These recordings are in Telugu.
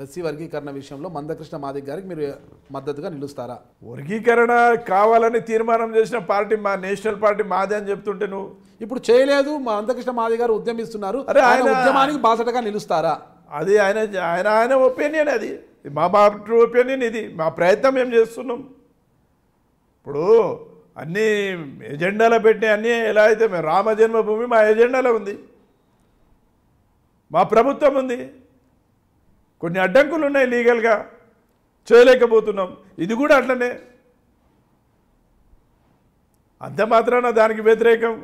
ఎస్సీ వర్గీకరణ విషయంలో మందకృష్ణ మాదిగ గారికి మీరు మద్దతుగా నిలుస్తారా? వర్గీకరణ కావాలని తీర్మానం చేసిన పార్టీ మా నేషనల్ పార్టీ మాదే అని చెప్తుంటే నువ్వు ఇప్పుడు చేయలేదు. మందకృష్ణ మాదిగ గారు ఉద్యమిస్తున్నారు, ఆయన ఉద్యమానికి బాసటగా నిలుస్తారా? అది ఆయన ఒపీనియన్, అది మా పార్టీ ఒపీనియన్, ఇది మా ప్రయత్నం ఏం చేస్తున్నాం. ఇప్పుడు అన్ని ఎజెండాలో పెట్టి అన్నీ ఎలా అయితే మేము రామ జన్మభూమి మా ఎజెండాలో ఉంది, మా ప్రభుత్వం ఉంది. కొన్ని అడ్డంకులు ఉన్నాయి, లీగల్గా చేయలేకపోతున్నాం. ఇది కూడా అట్లనే. అంత మాత్రాన దానికి వ్యతిరేకం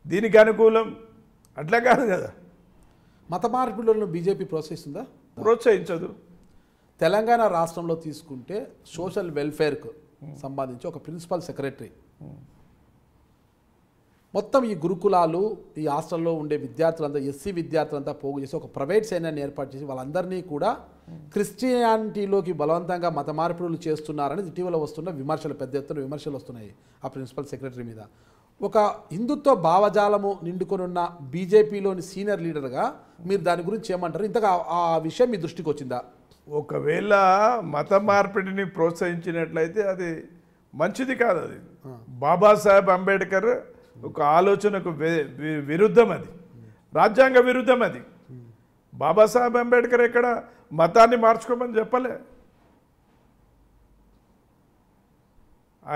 దీనికి అనుకూలం అట్లా కాదు కదా. మత మార్పిడులను బీజేపీ ప్రోత్సహిస్తుందా? ప్రోత్సహించదు. తెలంగాణ రాష్ట్రంలో తీసుకుంటే సోషల్ వెల్ఫేర్కు సంబంధించి ఒక ప్రిన్సిపల్ సెక్రటరీ మొత్తం ఈ గురుకులాలు ఈ హాస్టల్లో ఉండే విద్యార్థులంతా ఎస్సీ విద్యార్థులంతా పోగు చేసి ఒక ప్రైవేట్ సైన్యాన్ని ఏర్పాటు చేసి వాళ్ళందరినీ కూడా క్రిస్టియానిటీలోకి బలవంతంగా మత మార్పిడులు చేస్తున్నారని ఇటీవల వస్తున్న విమర్శలు, పెద్ద ఎత్తున విమర్శలు వస్తున్నాయి ఆ ప్రిన్సిపల్ సెక్రటరీ మీద. ఒక హిందుత్వ భావజాలము నిండుకొని ఉన్న బీజేపీలోని సీనియర్ లీడర్గా మీరు దాని గురించి ఏమంటారు? ఇంతగా ఆ విషయం మీ దృష్టికి వచ్చిందా? ఒకవేళ మత మార్పిడిని ప్రోత్సహించినట్లయితే అది మంచిది కాదు. అది బాబాసాహెబ్ అంబేద్కర్ ఒక ఆలోచనకు విరుద్ధం, అది రాజ్యాంగ విరుద్ధం. అది బాబాసాహెబ్ అంబేద్కర్ ఎక్కడ మతాన్ని మార్చుకోమని చెప్పలే.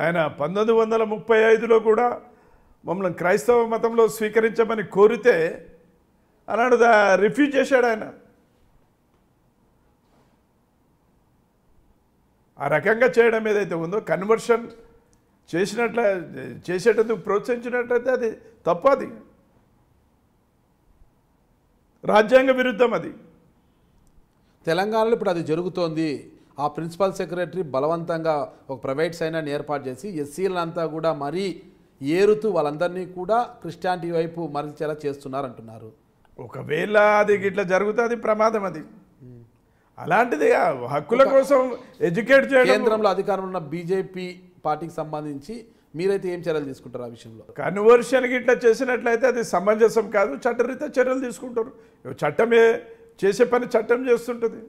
ఆయన 1935లో కూడా మమ్మల్ని క్రైస్తవ మతంలో స్వీకరించమని కోరితే అన్నాడు, రిఫ్యూజ్ చేశాడు ఆయన. ఆ రకంగా చేయడం ఏదైతే ఉందో, కన్వర్షన్ చేసేటందుకు ప్రోత్సహించినట్లయితే అది తప్పది, రాజ్యాంగ విరుద్ధం. అది తెలంగాణలో ఇప్పుడు అది జరుగుతోంది. ఆ ప్రిన్సిపల్ సెక్రటరీ బలవంతంగా ఒక ప్రైవేట్ సైన్యాన్ని ఏర్పాటు చేసి ఎస్సీలంతా కూడా మరీ ఏరుతూ వాళ్ళందరినీ కూడా క్రిస్టియానిటీ వైపు మరల్చేలా చేస్తున్నారంటున్నారు. ఒకవేళ అది ఇట్లా జరుగుతుంది, అది ప్రమాదం. అది అలాంటిది హక్కుల కోసం ఎడ్యుకేట్ చేయడం. కేంద్రంలో అధికారంలో ఉన్న బీజేపీ పార్టీకి సంబంధించి మీరైతే ఏం చర్యలు తీసుకుంటారు ఆ విషయంలో? కన్వర్షన్కి ఇట్లా చేసినట్లయితే అది సమంజసం కాదు, చట్టరీత్యా చర్యలు తీసుకుంటారు. చట్టమే చేసే పని చట్టం చేస్తుంటుంది.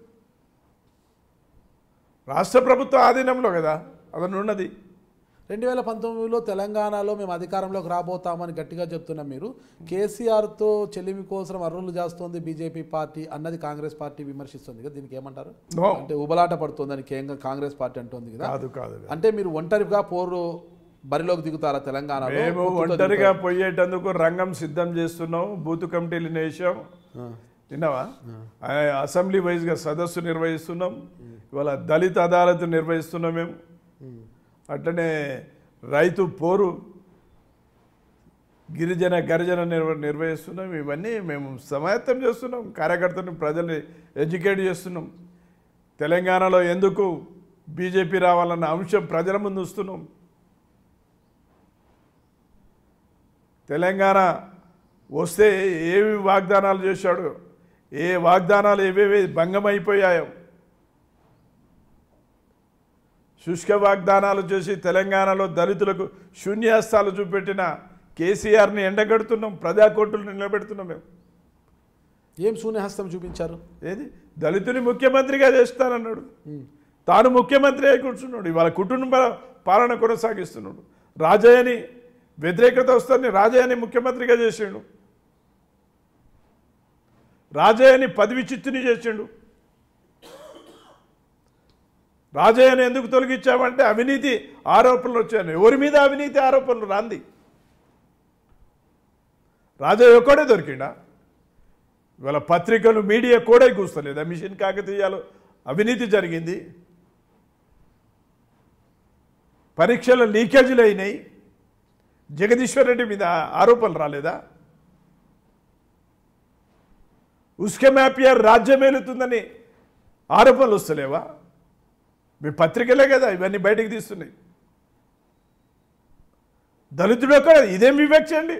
రాష్ట్ర ప్రభుత్వ ఆధీనంలో కదా అదన్నీ ఉన్నది. 2019లో తెలంగాణలో మేము అధికారంలోకి రాబోతామని గట్టిగా చెప్తున్నా మీరు, కేసీఆర్తో చెల్లిమి కోసం అర్రులు చేస్తోంది బీజేపీ పార్టీ అన్నది కాంగ్రెస్ పార్టీ విమర్శిస్తుంది కదా, దీనికి ఏమంటారు? అంటే ఉబలాట పడుతుందని కాంగ్రెస్ పార్టీ అంటోంది కదా. కాదు. అంటే మీరు ఒంటరిగా పోరు బరిలోకి దిగుతారా తెలంగాణలో? మేము ఒంటరిగా పోయేటందుకు రంగం సిద్ధం చేస్తున్నాం. బూత్ కమిటీలు వేసాం, విన్నావా? అసెంబ్లీ వైజ్గా సదస్సు నిర్వహిస్తున్నాం. ఇవాళ దళిత అదాలత్ నిర్వహిస్తున్నాం మేము. అట్లనే రైతు పోరు, గిరిజన గరిజన నిర్వహిస్తున్నాం. ఇవన్నీ మేము సమాయత్తం చేస్తున్నాం. కార్యకర్తలను, ప్రజల్ని ఎడ్యుకేట్ చేస్తున్నాం. తెలంగాణలో ఎందుకు బీజేపీ రావాలన్న అంశం ప్రజల ముందు వస్తున్నాం. తెలంగాణ వస్తే ఏవి వాగ్దానాలు చేశాడు, ఏ వాగ్దానాలు ఏవేవి భంగమైపోయాయో, శుష్క వాగ్దానాలు చేసి తెలంగాణలో దళితులకు శూన్యాస్తాలు చూపెట్టిన కేసీఆర్ని ఎండగడుతున్నాం. ప్రజాకోర్టులు నిలబెడుతున్నాం. మేము ఏం శూన్యహస్తం చూపించారు? ఏది దళితుని ముఖ్యమంత్రిగా చేస్తానన్నాడు, తాను ముఖ్యమంత్రి అయి కూర్చున్నాడు. ఇవాళ కుటుంబ పాలన కొనసాగిస్తున్నాడు. రాజయ్యని వ్యతిరేకత వస్తుంది, రాజయ్యని ముఖ్యమంత్రిగా చేసిండు. రాజయ్యని పదవి చిత్తుని చేసిండు. రాజయ్యని ఎందుకు తొలగించామంటే అవినీతి ఆరోపణలు వచ్చాయి. ఎవరి మీద అవినీతి ఆరోపణలు రాంది? రాజయ్య ఒక్కడే దొరికిండా? ఇవాళ పత్రికలు, మీడియా కూడా కూస్తలేదా? మిషన్ కాకతీయాలు అవినీతి జరిగింది, పరీక్షల లీకేజీలు అయినాయి, జగదీశ్వర్ రెడ్డి మీద ఆరోపణలు రాలేదా? ఉస్కే మ్యాపియర్ రాజ్యమేలుతుందని ఆరోపణలు వస్తలేవా? మీ పత్రికలే కదా ఇవన్నీ బయటకు తీస్తున్నాయి. దళితుడు ఒక్కడే, ఇదేం వివక్ష అండి?